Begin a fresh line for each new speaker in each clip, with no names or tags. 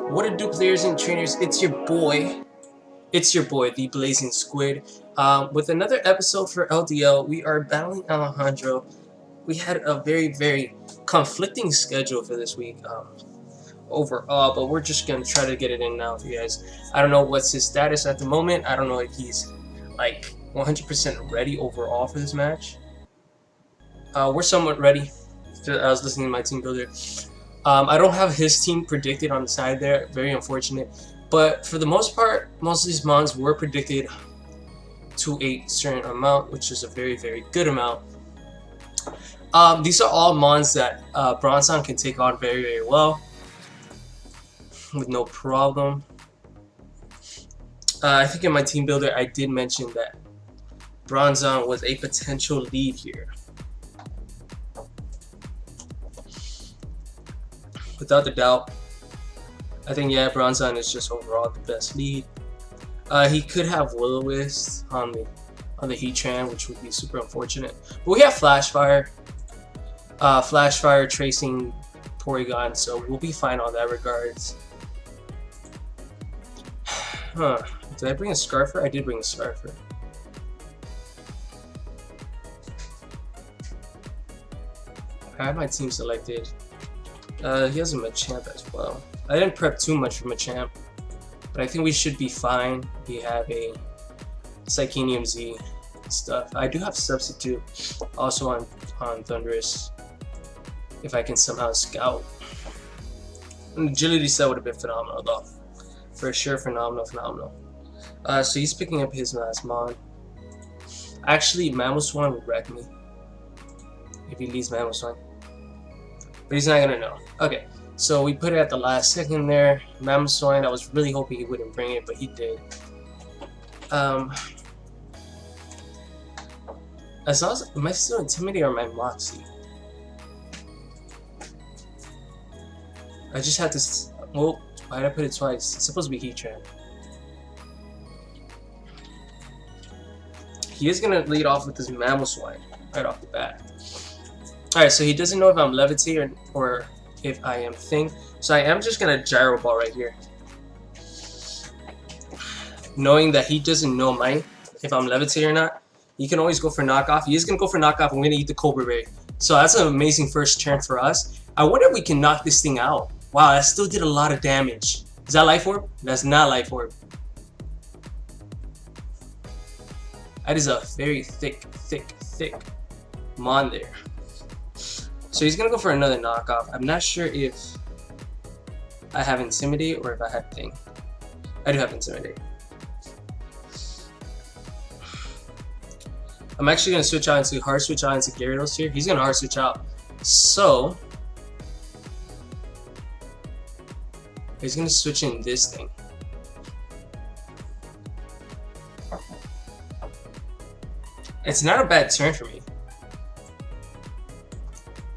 What it do, players and trainers? It's your boy, the Blazin Squid, with another episode for LDL. We are battling Alejandro. We had a very conflicting schedule for this week overall, but we're just gonna try to get it in now for you guys. I don't know what's his status at the moment. I don't know if he's like 100% ready overall for this match. We're somewhat ready. I was listening to my team builder. I don't have his team predicted on the side there. Very unfortunate. But for the most part, most of these mons were predicted to a certain amount, which is a very good amount. These are all mons that Bronzon can take on very well with no problem. I think in my team builder I did mention that Bronzon was a potential lead here. Without a doubt, I think Bronzon is just overall the best lead. He could have Will-O-Wisp on the Heatran, which would be super unfortunate. But we have Flashfire, Tracing, Porygon, so we'll be fine on that regards. Did I bring a Scarfer? I did bring a Scarfer. I have my team selected. He has a Machamp as well. I didn't prep too much for Machamp, but I think we should be fine. We have a Psychenium Z stuff. I do have Substitute also on Thundurus if I can somehow scout. An Agility set would have been phenomenal though. For sure, phenomenal. So he's picking up his last Mon. Actually, Mamoswine would wreck me if he leaves Mamoswine. But he's not gonna know. Okay, so we put it at the last second there. Mamoswine, I was really hoping he wouldn't bring it, but he did. As long as, am I still Intimidated or am I Moxie? I just had to. Well, why did I put it twice? It's supposed to be Heatran. He is gonna lead off with this Mamoswine right off the bat. Alright, so he doesn't know if I'm Levitate or if I am Thing. So I am just gonna Gyro Ball right here. Knowing that he doesn't know if I'm Levitate or not, he can always go for knockoff. He is gonna go for knockoff. I'm gonna eat the Cobra Ray. So that's an amazing first turn for us. I wonder if we can knock this thing out. Wow, that still did a lot of damage. Is that Life Orb? That's not Life Orb. That is a very thick Mon there. So he's gonna go for another knockoff. I'm not sure if I have Intimidate or if I have Thing. I do have Intimidate. I'm actually gonna hard switch out into Gyarados here. He's gonna hard switch out. So he's gonna switch in this thing. It's not a bad turn for me.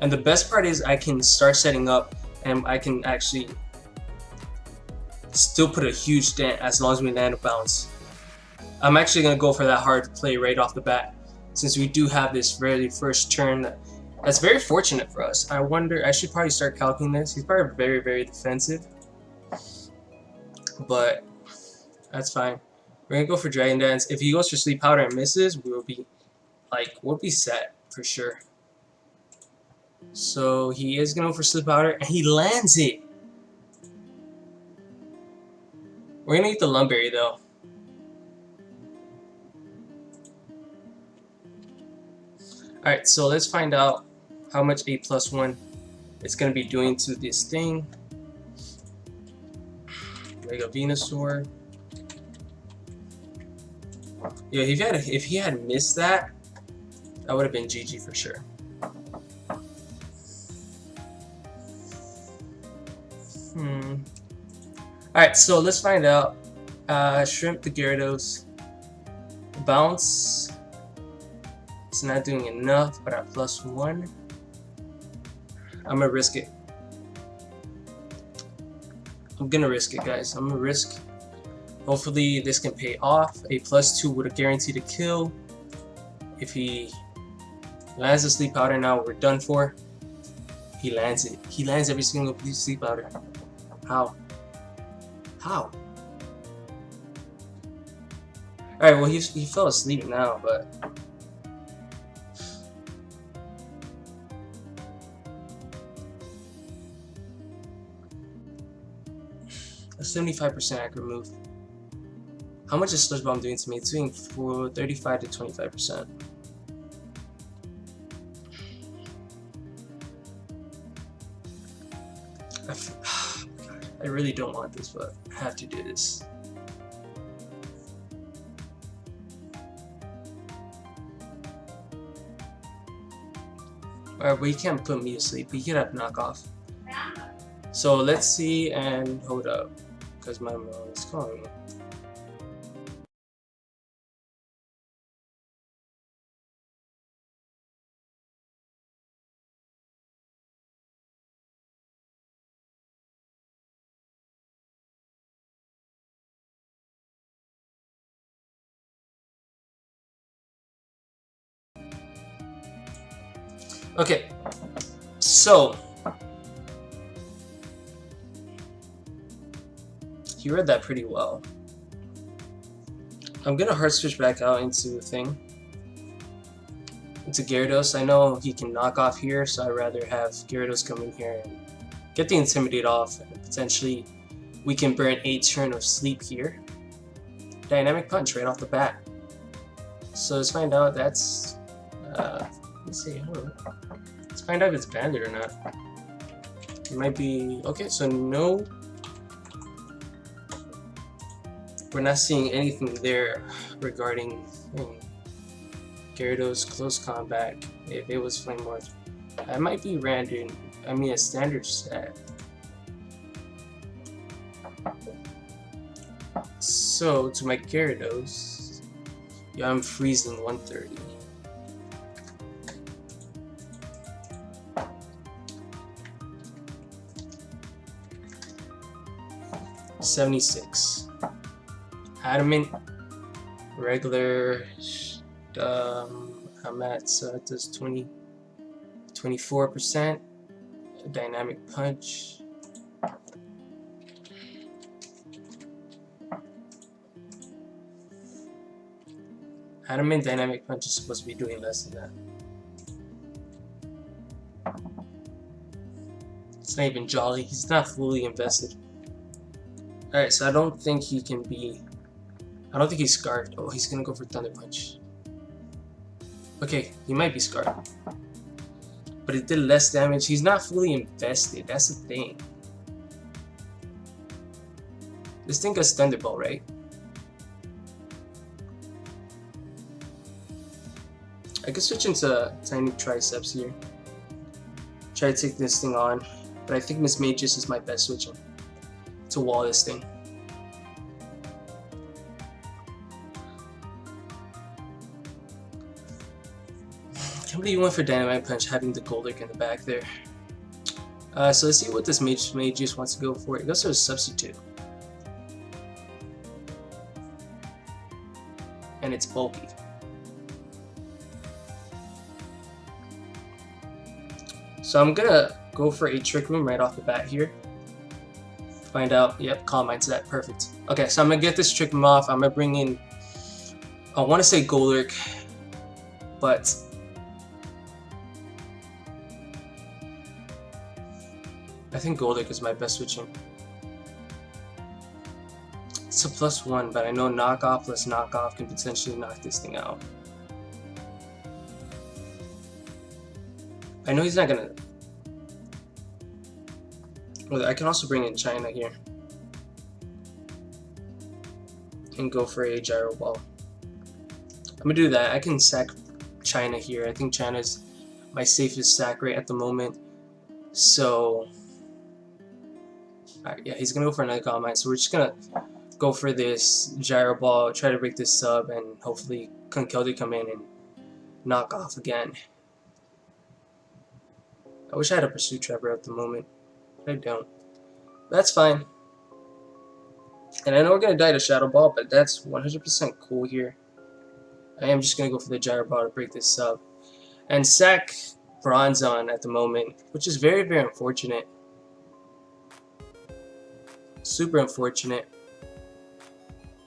And the best part is I can start setting up and I can actually still put a huge dent as long as we land a bounce. I'm actually going to go for that hard play right off the bat since we do have this very first turn that's very fortunate for us. I wonder, I should probably start calculating this. He's probably very defensive, but that's fine. We're going to go for Dragon Dance. If he goes for Sleep Powder and misses, we'll be set for sure. So he is going to go for Sleep Powder, and he lands it. We're going to eat the Lumberry, though. Alright, so let's find out how much a +1 it's going to be doing to this thing. Mega Venusaur. Yeah, if he had missed that, that would have been GG for sure. Alright, so let's find out. Shrimp the Gyarados. Bounce. It's not doing enough, but at +1. I'm gonna risk it. I'm gonna risk it, guys. I'm gonna risk. Hopefully this can pay off. A +2 would have guaranteed a kill. If he lands the Sleep Powder now, we're done for. He lands it. He lands every single Sleep Powder. How? How? Alright, well, he fell asleep now, but... A 75% accurate move. How much is Sludge Bomb doing to me? It's doing for 35 to 25%. I really don't want this, but I have to do this. Alright, but you can't put me to sleep. You can have knockoff. So let's see and hold up, because my mom is calling me. Okay, so he read that pretty well. I'm gonna hard switch back out into the thing. Into GYARADOS. I know he can knock off here, so I'd rather have GYARADOS come in here and get the Intimidate off, and potentially we can burn a turn of sleep here. Dynamic Punch right off the bat. So let's find out that's let's see, hold on. Let's find out if it's banded or not. It might be okay, so no. We're not seeing anything there regarding GYARADOS close combat. If it was Flame Morph, that might be random. I mean, a standard set. So to my GYARADOS, yeah, I'm freezing 130. $76. Adamant, regular, I'm at, so it does 24%, dynamic punch, Adamant dynamic punch is supposed to be doing less than that. It's not even jolly, he's not fully invested. Alright, so I don't think he can be... I don't think he's scarred. Oh, he's gonna go for Thunder Punch. Okay, he might be scarred. But it did less damage. He's not fully invested. That's the thing. This thing goes Thunderbolt, right? I could switch into Tiny Triceps here. Try to take this thing on. But I think Miss Magus is my best switching to wall this thing. I can't believe you went for Dynamite Punch having the Goldick in the back there. So let's see what this Magus wants to go for. It goes for a substitute. And it's bulky. So I'm gonna go for a Trick Room right off the bat here. Find out, yep, Calm Mind set, perfect. Okay, so I'm gonna get this Trick Room off. I'm gonna bring in, I wanna say Goldick, but I think Goldick is my best switching. It's a +1, but I know knockoff plus knockoff can potentially knock this thing out. I know he's not gonna... Well, I can also bring in China here. And go for a Gyro Ball. I'm gonna do that. I can sack China here. I think China's my safest sack right at the moment. So... Alright, yeah, he's gonna go for another Calm Mind. So we're just gonna go for this Gyro Ball, try to break this sub, and hopefully Conkeldurr come in and knock off again. I wish I had a Pursuit Trapper at the moment, but I don't. That's fine. And I know we're gonna die to Shadow Ball, but that's 100% cool here. I am just gonna go for the Gyro Ball to break this sub. And sack Bronzong at the moment, which is very, very unfortunate. Super unfortunate.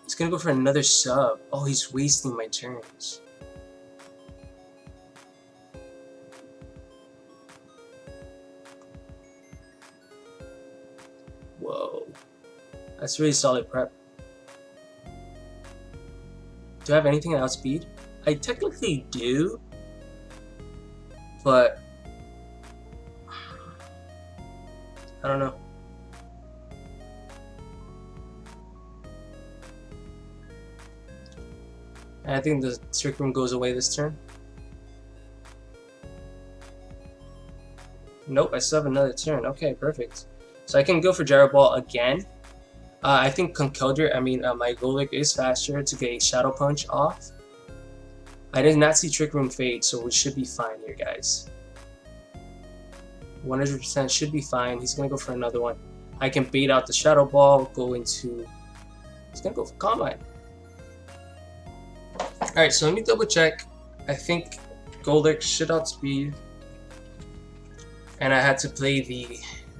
He's gonna go for another sub. Oh, he's wasting my turns. Whoa. That's really solid prep. Do I have anything at outspeed? I technically do, but I don't know. I think the trick room goes away this turn. Nope, I still have another turn. Okay, perfect. So I can go for Gyro Ball again. I think my Golek is faster to get a Shadow Punch off. I did not see Trick Room fade, so we should be fine here, guys. 100% should be fine. He's gonna go for another one. I can bait out the Shadow Ball, go into... He's gonna go for Combine. Alright, so let me double check. I think Golek should outspeed. And I had to play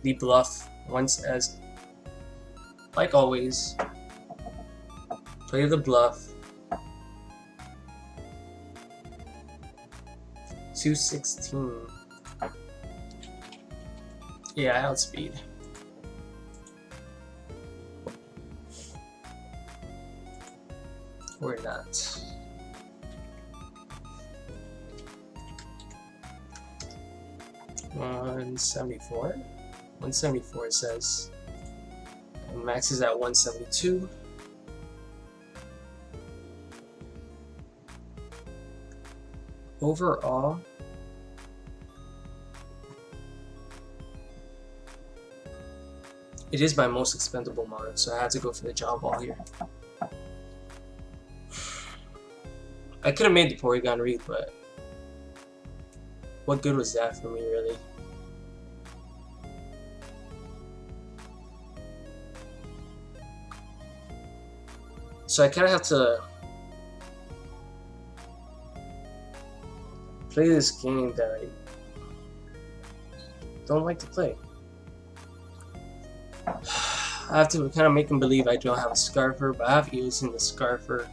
the bluff once as... Like always. Play the bluff. 216. Yeah, I outspeed. Or not. $174. 174 it says. And max is at 172. Overall, it is my most expendable model, so I had to go for the Jaw Ball here. I could have made the Porygon read, but what good was that for me, really? So I kind of have to play this game that I don't like to play. I have to kind of make him believe I don't have a Scarfer, but I have Eos in the Scarfer.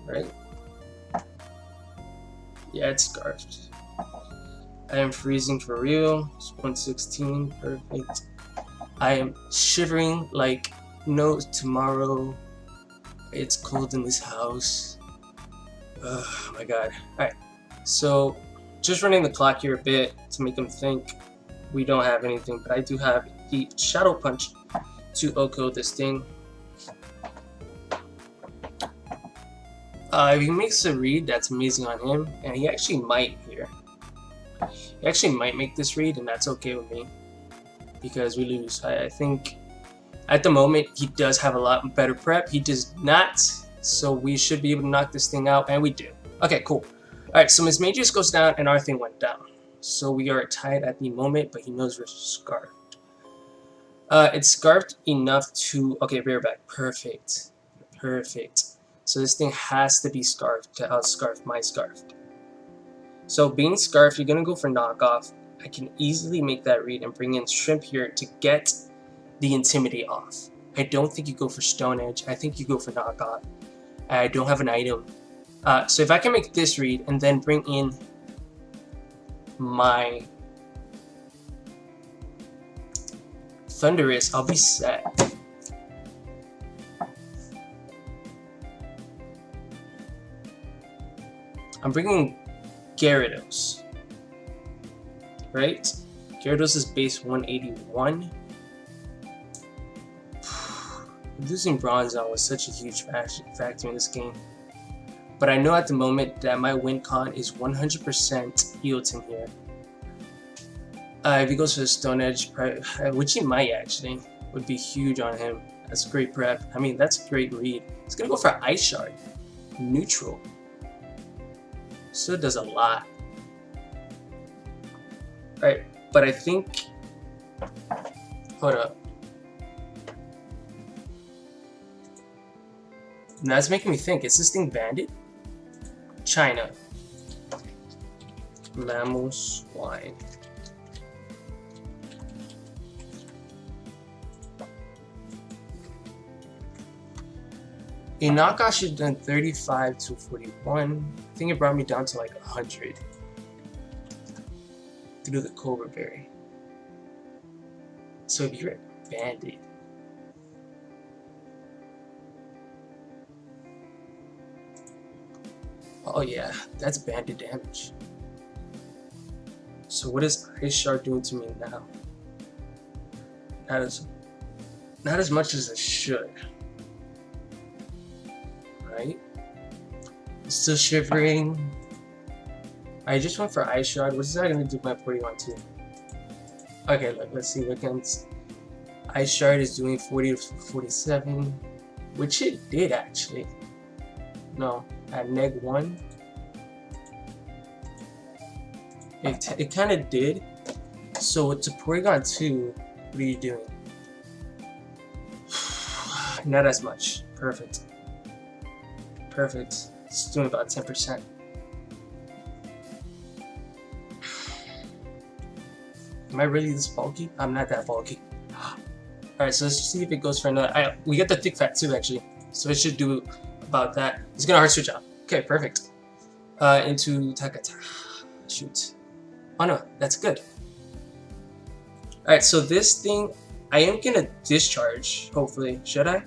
Right? Yeah, it's scarfed. I am freezing for real. It's 116, perfect. I am shivering like no tomorrow. It's cold in this house. Oh my god. Alright, so just running the clock here a bit to make them think we don't have anything, but I do have the Shadow Punch to Oko this thing. If he makes a read, that's amazing on him, and he actually might here. He actually might make this read, and that's okay with me, because we lose. I think at the moment he does have a lot better prep. He does not, so we should be able to knock this thing out, and we do. Okay, cool. Alright, so Miss Mages goes down, and our thing went down. So we are tied at the moment, but he knows we're scarfed. It's scarfed enough to... Okay, rear back. Perfect. Perfect. So this thing has to be scarfed to outscarf my scarfed. So being scarfed, you're going to go for knockoff. I can easily make that read and bring in Shrimp here to get the Intimidate off. I don't think you go for Stone Edge. I think you go for knockoff. I don't have an item. So if I can make this read and then bring in my Thundurus, I'll be set. I'm bringing Gyarados, right? Gyarados is base 181. Losing Bronzong was such a huge factor in this game. But I know at the moment that my win con is 100% Eotin here. If he goes for the Stone Edge, which he might actually, would be huge on him. That's a great prep. I mean, that's a great read. He's going to go for Ice Shard. Neutral. So it does a lot. Alright, but I think... Hold up. Now that's making me think, is this thing banded? China. Mammal Swine. A knockoff should have done 35 to 41. I think it brought me down to like 100 through the Cobra Berry. So if you're a bandit, oh yeah, that's bandit damage. So what is Ice Shard doing to me now? Not as much as it should. Right? I'm still shivering. I just went for Ice Shard. What's that gonna do my 41 too? Okay, look, let's see what comes. Ice Shard is doing 40 to 47, which it did actually. No, at -1. It kind of did. So it's a Porygon 2. What are you doing? Not as much. Perfect. Perfect. It's doing about 10%. Am I really this bulky? I'm not that bulky. Alright, so let's just see if it goes for another. We get the thick fat too, actually. So it should do about that. It's gonna hard switch out. Okay, perfect. Into Takata. Shoot. Oh no, that's good. Alright, so this thing, I am gonna discharge, hopefully. Should I?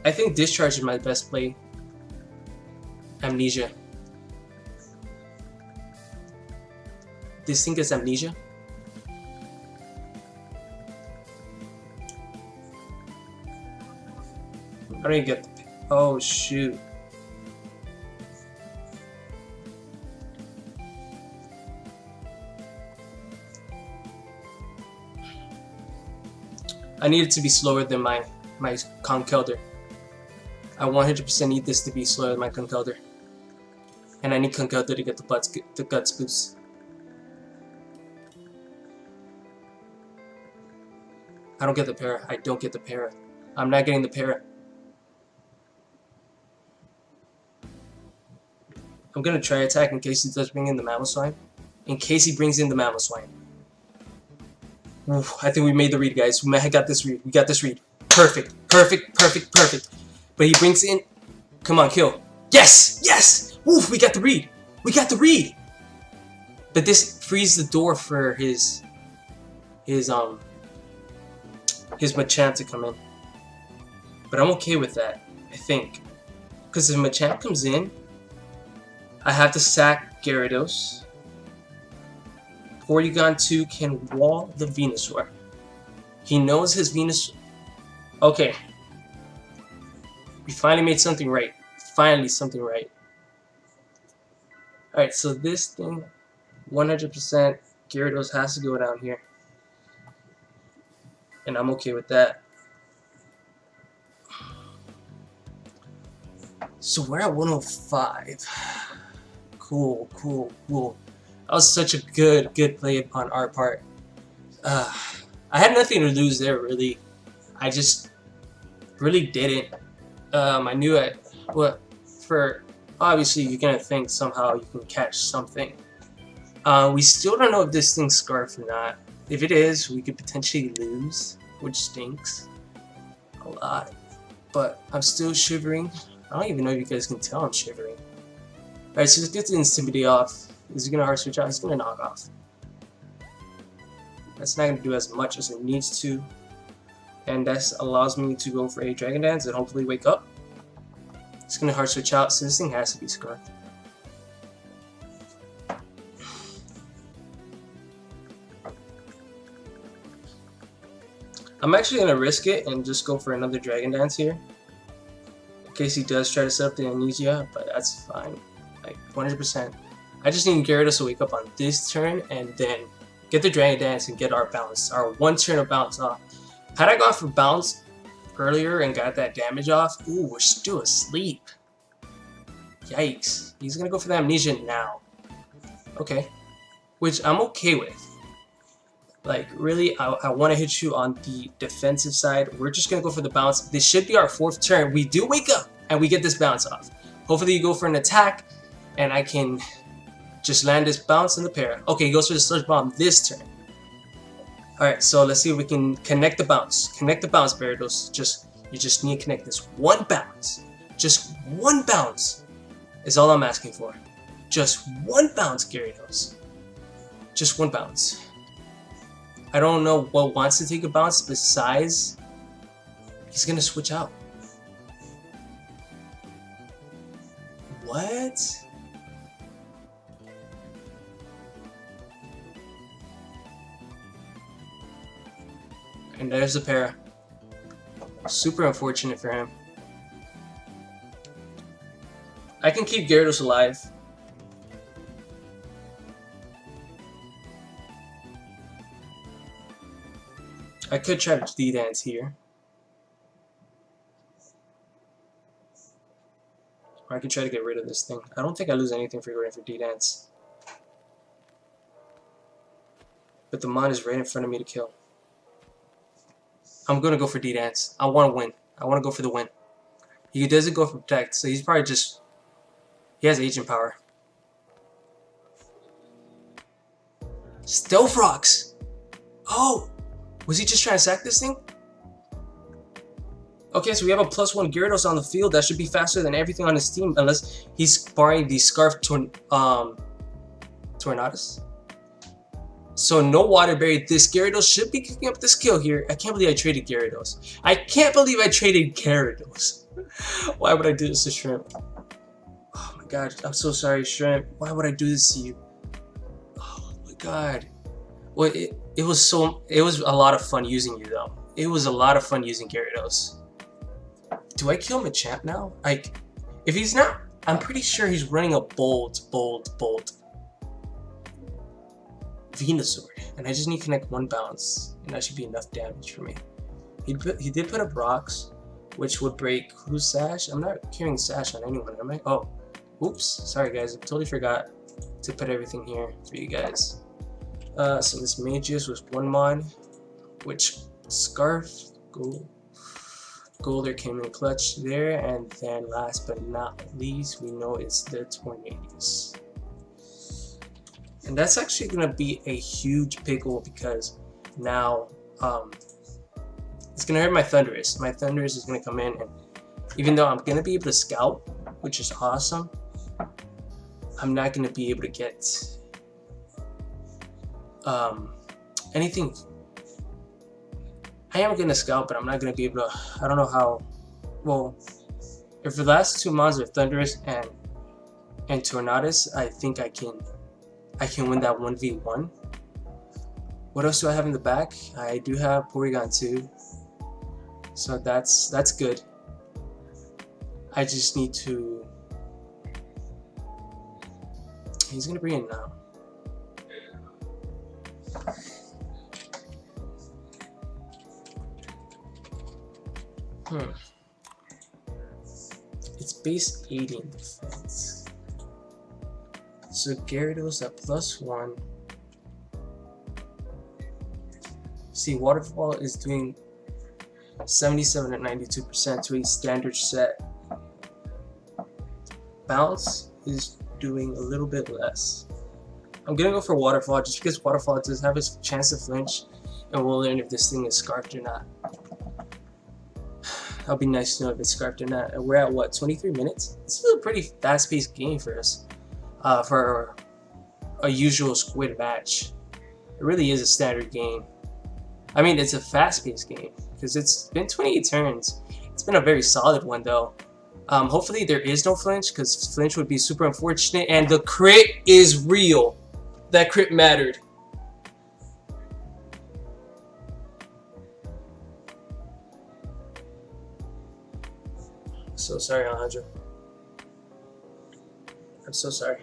I think discharge is my best play. Amnesia. This thing is amnesia. I don't even get the, oh shoot. I need it to be slower than my Conkeldurr. I 100% need this to be slower than my Conkeldurr. And I need Conkeldurr to get the guts boost. I don't get the para. I don't get the para. I'm not getting the para. I'm gonna try attack in case he does bring in the Mamoswine. In case he brings in the Mamoswine. Oof, I think we made the read, guys. We got this read. We got this read. Perfect. Perfect. Perfect. Perfect. But he brings in... Come on, kill. Yes! Yes! Oof, we got the read. We got the read! But this frees the door for his Machamp to come in. But I'm okay with that, I think. Because if Machamp comes in, I have to sack Gyarados. Porygon 2 can wall the Venusaur. He knows his Venus... Okay. We finally made something right. Finally something right. Alright, so this thing, 100% Gyarados has to go down here. And I'm okay with that. So we're at 105. Cool, cool, cool. That was such a good play upon our part. I had nothing to lose there, really. I just really didn't. I knew it. Well, for obviously you're gonna think somehow you can catch something. We still don't know if this thing's Scarf or not. If it is, we could potentially lose, which stinks a lot. But I'm still shivering. I don't even know if you guys can tell I'm shivering. Alright, so let's get the Intimidate off. Is he gonna hard switch out? He's gonna knock off. That's not gonna do as much as it needs to. And that allows me to go for a Dragon Dance and hopefully wake up. It's gonna hard switch out, so this thing has to be Scarf. I'm actually gonna risk it and just go for another Dragon Dance here. In case he does try to set up the Amnesia, but that's fine. Like 100%. I just need Gyarados to wake up on this turn and then get the Dragon Dance and get our bounce. Our one turn of bounce off. Had I gone for bounce earlier and got that damage off, ooh, we're still asleep. Yikes. He's gonna go for the Amnesia now. Okay. Which I'm okay with. Like, really, I want to hit you on the defensive side. We're just gonna go for the bounce. This should be our 4th turn. We do wake up and we get this bounce off. Hopefully you go for an attack and I can just land this bounce in the pair. Okay, he goes for the Sludge Bomb this turn. Alright, so let's see if we can connect the bounce. Connect the bounce, Gyarados. Just You just need to connect this one bounce. Just one bounce is all I'm asking for. Just one bounce, Gyarados. Just one bounce. I don't know what wants to take a bounce besides he's gonna switch out. What? And there's the para. Super unfortunate for him. I can keep Gyarados alive. I could try to D-Dance here. Or I could try to get rid of this thing. I don't think I lose anything for going for D-Dance. But the Mon is right in front of me to kill. I'm gonna go for D-Dance. I want to win. I want to go for the win. He doesn't go for Protect, so he's probably just... He has Agent Power. Stealth Rocks! Oh! Was he just trying to sack this thing? Okay, so we have a +1 Gyarados on the field. That should be faster than everything on his team, unless he's barring the Scarf Tornadus. So no Water Berry. This Gyarados should be picking up this kill here. I can't believe I traded Gyarados. I can't believe I traded Gyarados. Why would I do this to Shrimp? Oh my god, I'm so sorry, Shrimp. Why would I do this to you? Oh my god. Well, it was a lot of fun using you though. It was a lot of fun using Gyarados. Do I kill Machamp now? Like, if he's not, I'm pretty sure he's running a Bolt Venusaur, and I just need to connect one bounce, and that should be enough damage for me. He did put up rocks, which would break who's Sash? I'm not carrying Sash on anyone, am I? Oh, oops, sorry guys, I totally forgot to put everything here for you guys. So this Magius was one mod, which Scarf, Golder came in clutch there, and then last but not least, we know it's the Tornadus. And that's actually going to be a huge pickle because now it's going to hurt my Thundurus. My Thundurus is going to come in, and even though I'm going to be able to scout, which is awesome, I'm not going to be able to get anything. I am going to scout, but I'm not going to be able to, I don't know how. Well, if the last two mons are Thundurus and Tornadus, I think I can win that 1v1. What else do I have in the back? I do have Porygon 2, so that's good. I just need to. He's gonna bring it now. It's base 80 in defense. So Gyarados at +1. See, Waterfall is doing 77 and 92% to a standard set. Bounce is doing a little bit less. I'm gonna go for Waterfall just because Waterfall does have a chance to flinch, and we'll learn if this thing is scarfed or not. That'll be nice to know if it's scarfed or not. And we're at what, 23 minutes? This is a pretty fast-paced game for us. For a usual Squid match. It really is a standard game. I mean, it's a fast-paced game because it's been 28 turns. It's been a very solid one though. Hopefully there is no flinch because flinch would be super unfortunate, and the crit is real. That crit mattered. So sorry, Alejandro. I'm so sorry.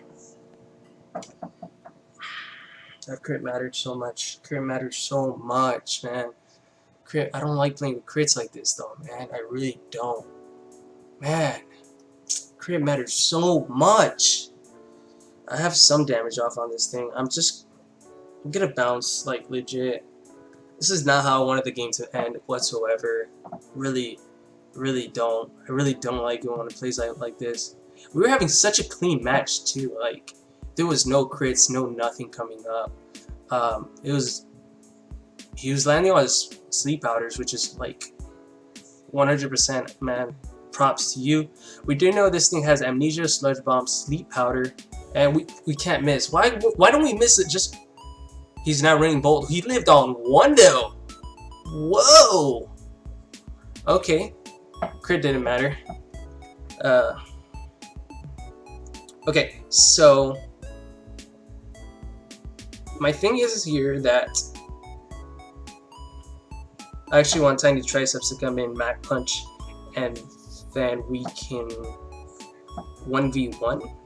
That crit mattered so much. Crit mattered so much, man. Crit. I don't like playing with crits like this, though, man. I really don't. Man, crit matters so much. I have some damage off on this thing. I'm gonna bounce, like, legit. This is not how I wanted the game to end whatsoever. Really don't. I really don't like going on plays like this. We were having such a clean match too. Like, there was no crits, no nothing coming up. He was landing on his sleep powders, which is like 100%, man. Props to you. We do know this thing has amnesia, sludge bomb, sleep powder, and we can't miss. Why don't we miss it? Just he's now running bolt. He lived on one though. Whoa. Okay. Crit didn't matter. Okay, so my thing is here that I actually want Tiny Triceps to come in, Mac Punch, and then we can 1v1.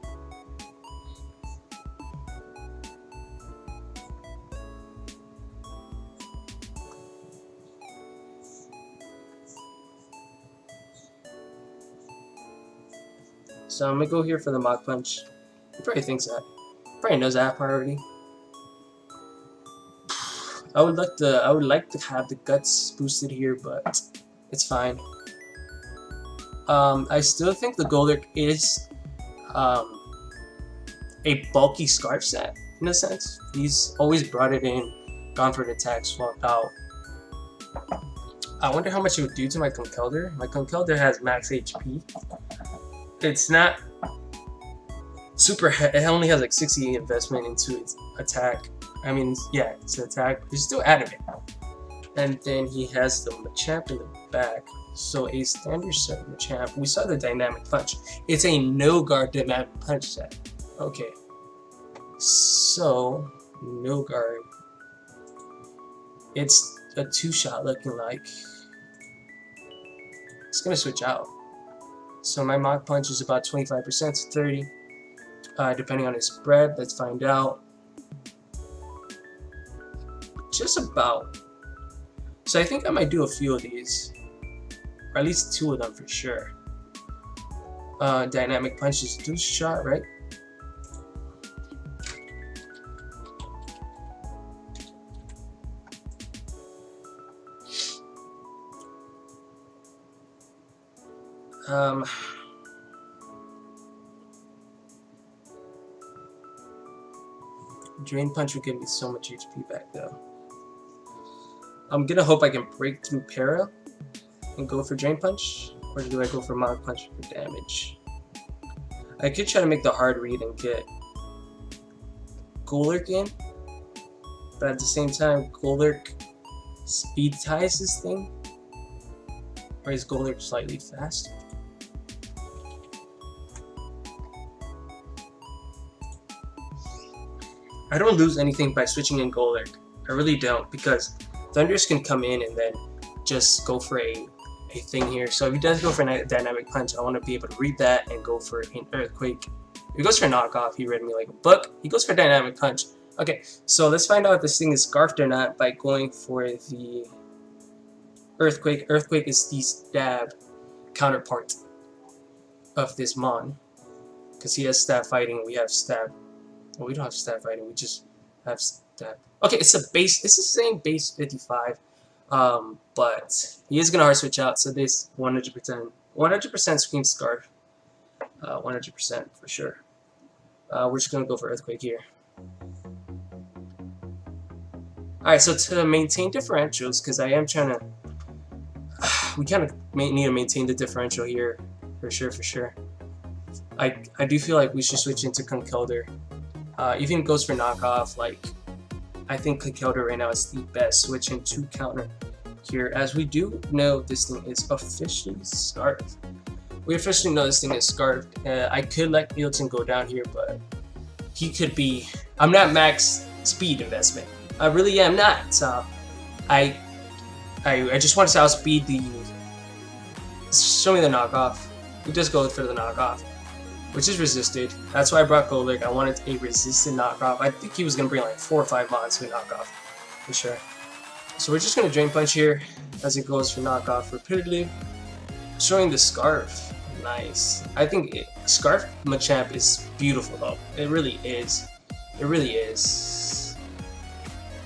So I'm gonna go here for the Mach Punch. He probably thinks that. Probably knows that part already. I would like to have the guts boosted here, but it's fine. I still think the Golurk is a bulky scarf set in a sense. He's always brought it in, gone for an attack, swapped out. I wonder how much it would do to my Conkeldurr. My Conkeldurr has max HP. It's not super. It only has like 60 investment into its attack. I mean, yeah, it's an attack. It's still adamant. And then he has the Machamp in the back. So a standard set Machamp. We saw the dynamic punch. It's a no guard dynamic punch set. Okay. So no guard. It's a 2-shot looking like. It's gonna switch out. So my Mach Punch is about 25% to 30, depending on its spread. Let's find out. Just about. So I think I might do a few of these, or at least 2 of them for sure. Dynamic Punch is 2-shot, right? Drain Punch will give me so much HP back though. I'm gonna hope I can break through Para and go for Drain Punch, or do I go for Mach Punch for damage? I could try to make the hard read and get Golurk in, but at the same time, Golurk speed ties this thing, or is Golurk slightly faster? I don't lose anything by switching in Golurk. I really don't, because Thundurus can come in and then just go for a thing here. So if he does go for a dynamic punch, I want to be able to read that and go for an Earthquake. If he goes for a knockoff, he read me like a book. He goes for a dynamic punch. Okay, so let's find out if this thing is scarfed or not by going for the Earthquake. Earthquake is the stab counterpart of this Mon, because he has stab fighting, we have stab. Well, we don't have stab fighting, we just have stab. Okay, it's a base. It's the same base 55, but he is gonna hard switch out. So this 100% Scream Scarf, 100% for sure. We're just gonna go for Earthquake here. All right, so to maintain differentials, because I am trying to, we kind of need to maintain the differential here, for sure. I do feel like we should switch into Conkeldurr. Even goes for knockoff, like. I think Conkeldurr right now is the best switch into counter here, as we do know this thing is officially scarfed. We officially know this thing is scarfed. I could let Milton go down here, but he could be. I'm not max speed investment. I really am not. So I just want to outspeed the. Show me the knockoff. He does go for the knockoff, which is resisted. That's why I brought Golurk. I wanted a resisted knockoff. I think he was gonna bring like 4 or 5 mods to knockoff, for sure. So we're just gonna Drain Punch here as it goes for knockoff repeatedly. Showing the Scarf, nice. I think Scarf Machamp is beautiful though. It really is. It really is.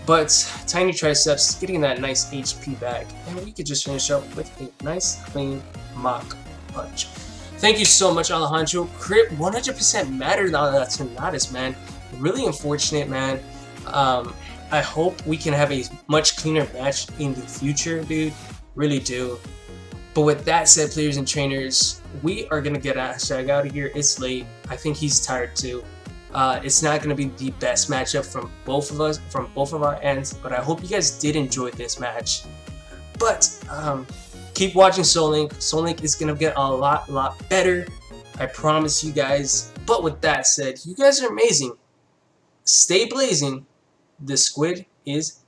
But Tiny Triceps getting that nice HP back, and we could just finish up with a nice clean Mach Punch. Thank you so much, Alejandro. Crit 100% mattered on that Tornadus, man. Really unfortunate, man. I hope we can have a much cleaner match in the future, dude. Really do. But with that said, players and trainers, we are going to get Shag out of here. It's late. I think he's tired too. It's not going to be the best matchup from both of us, from both of our ends, but I hope you guys did enjoy this match. But keep watching Soul Link. Soul Link is going to get a lot better. I promise you guys. But with that said, you guys are amazing. Stay blazing. The squid is